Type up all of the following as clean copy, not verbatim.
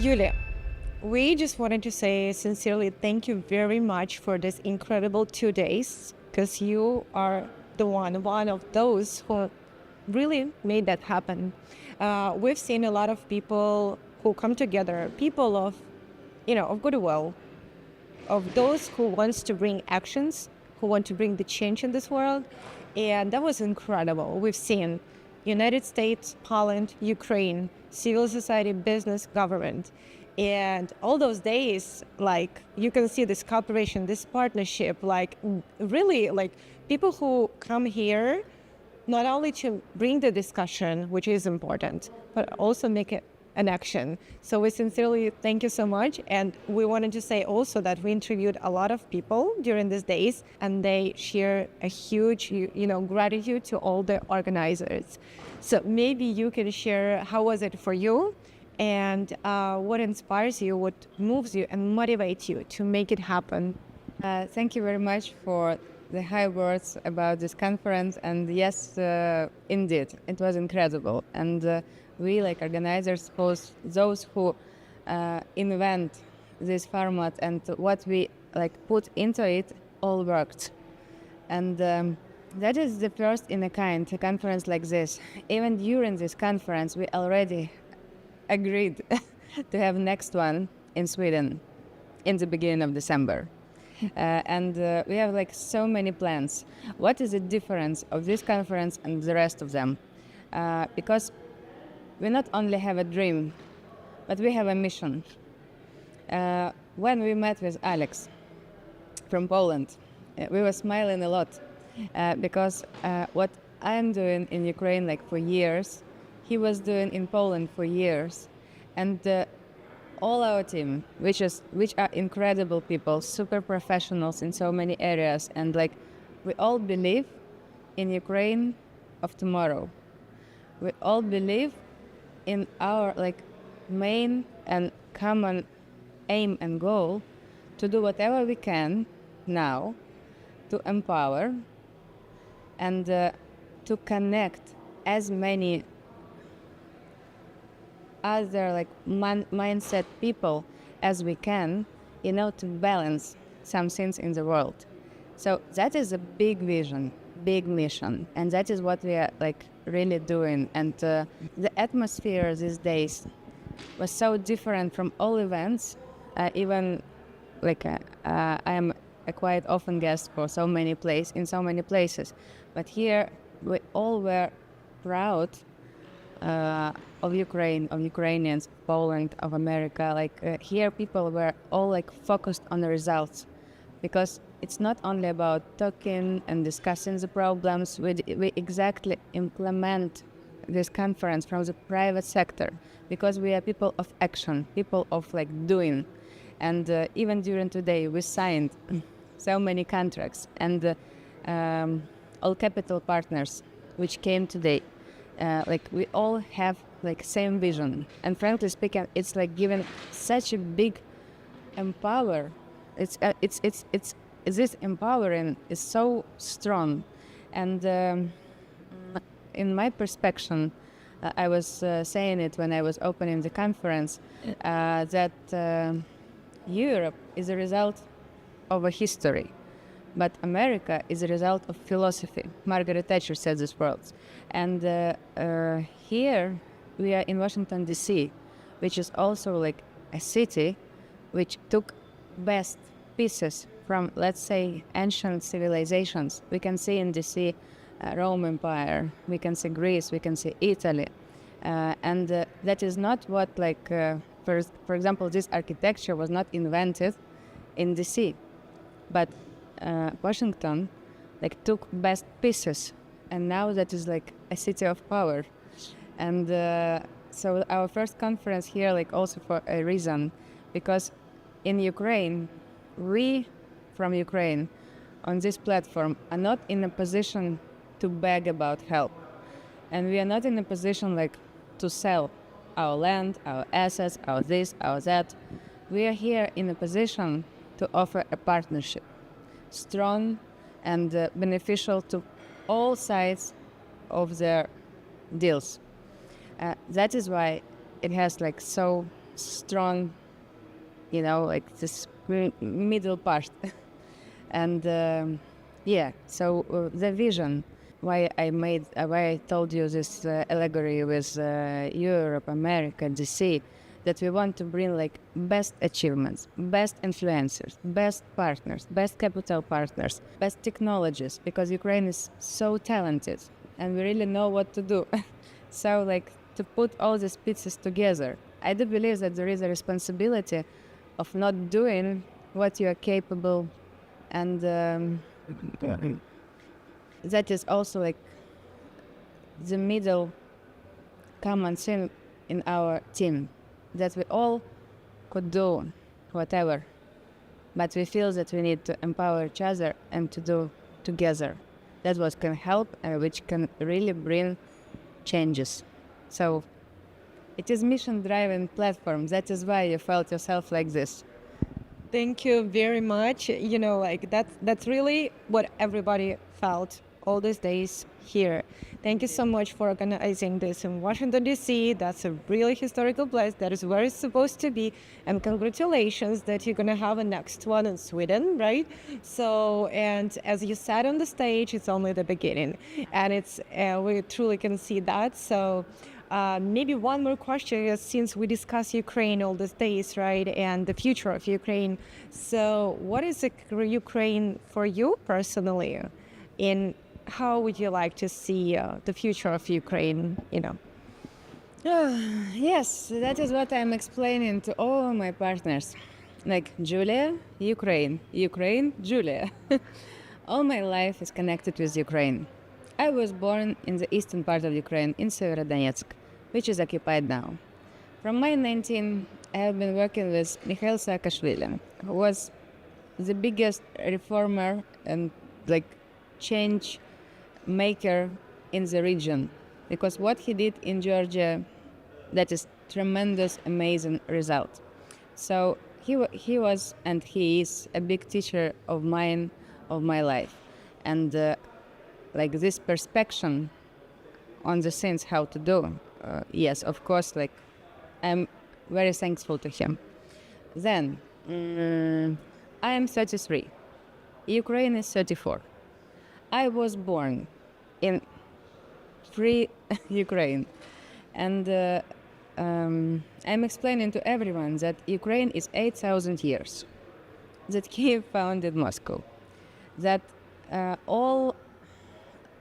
Yulia, we just wanted to say sincerely thank you very much for this incredible 2 days, because you are the one of those who really made that happen. We've seen a lot of people who come together, people of goodwill, of those who wants to bring actions, who want to bring the change in this world, and that was incredible. We've seen United States, Poland, Ukraine, civil society, business, government. And all those days, like, you can see this cooperation, this partnership, like, really, like, people who come here not only to bring the discussion, which is important, but also make it an action. So we sincerely thank you so much. And we wanted to say also that we interviewed a lot of people during these days, and they share a huge, gratitude to all the organizers. So maybe you can share how was it for you, and what inspires you, what moves you and motivates you to make it happen. Thank you very much for the high words about this conference. And yes, indeed, it was incredible. And we, like organizers, those who invent this format and what we put into it, all worked. And that is the first in a kind, a conference like this. Even during this conference, we already agreed to have next one in Sweden in the beginning of December. And we have so many plans. What is the difference of this conference and the rest of them? Because we not only have a dream, but we have a mission. When we met with Alex from Poland, we were smiling a lot because what I'm doing in Ukraine for years, he was doing in Poland for years. And all our team, which are incredible people, super professionals in so many areas, and we all believe in Ukraine of tomorrow. We all believe in our main and common aim and goal to do whatever we can now to empower and to connect as many other mindset people as we can, to balance some things in the world. So that is a big vision, big mission, and that is what we are really doing. And the atmosphere these days was so different from all events. Even I am a quite often guest for in so many places, but here we all were proud of Ukraine, of Ukrainians, Poland, of America. Here people were all focused on the results, because it's not only about talking and discussing the problems. We exactly implement this conference from the private sector, because we are people of action, people of doing. And even during today, we signed so many contracts, and all capital partners which came today. We all have same vision, and frankly speaking, it's given such a big empower. It's this empowering is so strong, and in my perspective, I was saying it when I was opening the conference, that Europe is a result of a history. But America is a result of philosophy. Margaret Thatcher said these words. And here we are in Washington, D.C., which is also a city which took best pieces from, let's say, ancient civilizations. We can see in D.C. Rome Empire, we can see Greece, we can see Italy. And that is not what, for example, this architecture was not invented in D.C., but Washington took best pieces, and now that is a city of power. And so our first conference here also for a reason, because in Ukraine, we from Ukraine on this platform are not in a position to beg about help, and we are not in a position to sell our land, our assets, our this, our that. We are here in a position to offer a partnership, strong and beneficial to all sides of their deals. That is why it has so strong, like this middle part. And so the vision, why I told you this allegory with Europe, America, DC, that we want to bring like best achievements, best influencers, best partners, best capital partners, best technologies, because Ukraine is so talented and we really know what to do. So like to put all these pieces together, I do believe that there is a responsibility of not doing what you are capable, and that is also like the middle common thing in our team, that we all could do whatever, but we feel that we need to empower each other and to do together. That's what can help and which can really bring changes. So it is mission-driven platform. That is why you felt yourself like this. Thank you very much. Like that's really what everybody felt all these days here. Thank you so much for organizing this in Washington, D.C. That's a really historical place. That is where it's supposed to be. And congratulations that you're going to have a next one in Sweden, right? So, and as you said on the stage, it's only the beginning. And it's we truly can see that. So maybe one more question is, since we discuss Ukraine all these days, right, and the future of Ukraine. So what is Ukraine for you personally? In how would you like to see the future of Ukraine, Yes, that is what I'm explaining to all my partners. Like Julia, Ukraine, Julia. All my life is connected with Ukraine. I was born in the eastern part of Ukraine, in Severodonetsk, which is occupied now. From my 19, I have been working with Mikhail Saakashvili, who was the biggest reformer and like change maker in the region, because what he did in Georgia, that is tremendous, amazing result. So he was and he is a big teacher of mine, of my life, and like this perspective on the things how to do. Yes, of course, like I'm very thankful to him. Then I am 33. Ukraine is 34. I was born in free Ukraine, and I'm explaining to everyone that Ukraine is 8,000 years, that Kiev founded Moscow, that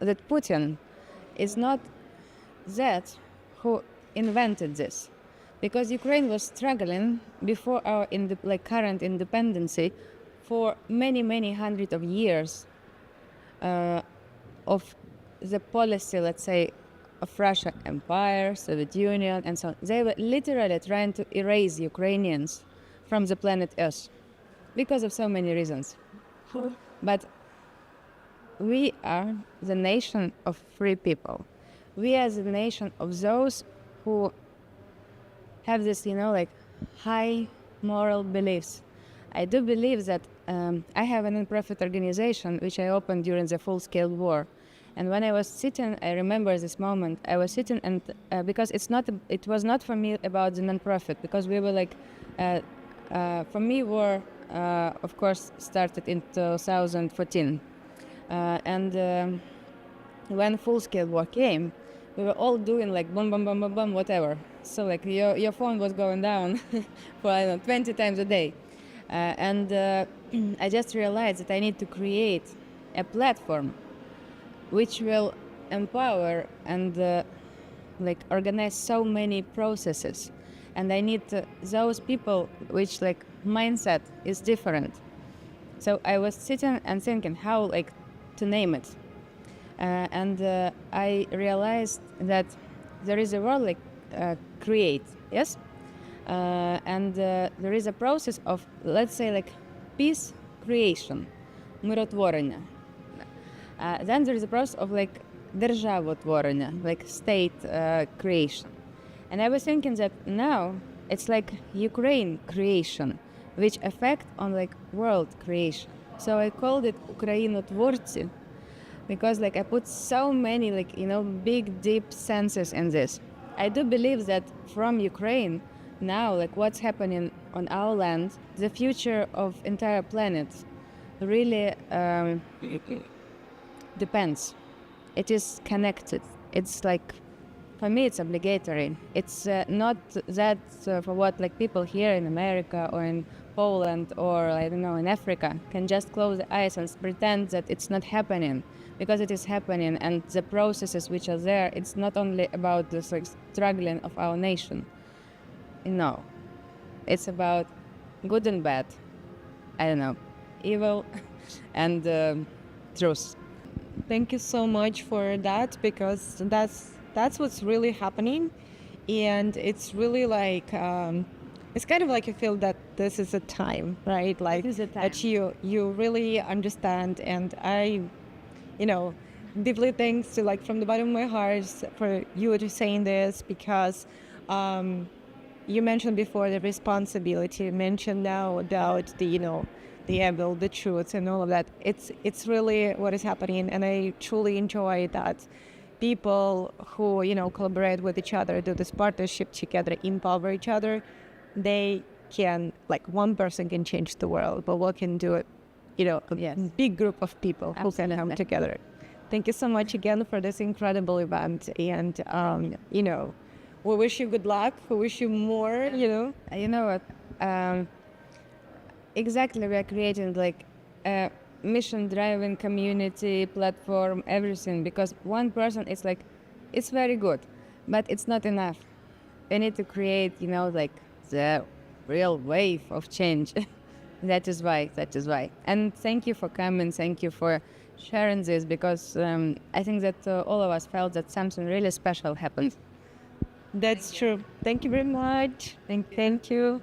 that Putin is not that who invented this, because Ukraine was struggling before our current independency for many hundreds of years of the policy, let's say, of Russian Empire, Soviet Union, and so on. They were literally trying to erase Ukrainians from the planet Earth because of so many reasons. But we are the nation of free people. We are the nation of those who have this, like high moral beliefs. I do believe that I have a non-profit organization which I opened during the full-scale war. And when I was sitting, I remember this moment. I was sitting, and because it was not for me about the non-profit, because we were like, for me, war, of course, started in 2014, and when full-scale war came, we were all doing like boom, boom, boom, boom, boom, whatever. So like your phone was going down for 20 times a day, and I just realized that I need to create a platform which will empower and like organize so many processes, and I need those people which like mindset is different. So I was sitting and thinking how like to name it, and I realized that there is a word like create, yes, and there is a process of, let's say, like peace creation, миротворення. Then there is a process of like державотворення, like state creation. And I was thinking that now it's like Ukraine creation, which affect on like world creation. So I called it Українотворці, because like I put so many like big deep senses in this. I do believe that from Ukraine now, like what's happening on our land, the future of entire planet really depends. It is connected. It's like, for me, it's obligatory. It's not that for what like people here in America or in Poland or I don't know in Africa can just close their eyes and pretend that it's not happening, because it is happening, and the processes which are there. It's not only about this like struggling of our nation. No, it's about good and bad. I don't know, evil and truth. Thank you so much for that, because that's what's really happening, and it's really like it's kind of like you feel that this is a time, right? Like This is a time. that you really understand, and I, deeply thanks to like from the bottom of my heart for you to saying this, because you mentioned before the responsibility, you mentioned now about the evil, the truth, and all of that. It's really what is happening, and I truly enjoy that people who collaborate with each other, do this partnership together, empower each other. They can, like, one person can change the world, but what can do it? A Yes. big group of people who can come Absolutely. together. Thank you so much again for this incredible event, and we wish you good luck. We wish you more. You know what? Exactly, we are creating like a mission-driven community platform, everything. Because one person is like, it's very good, but it's not enough. We need to create, like the real wave of change. That is why. And thank you for coming. Thank you for sharing this, because I think that all of us felt that something really special happened. That's true. Thank you very much. Thank you.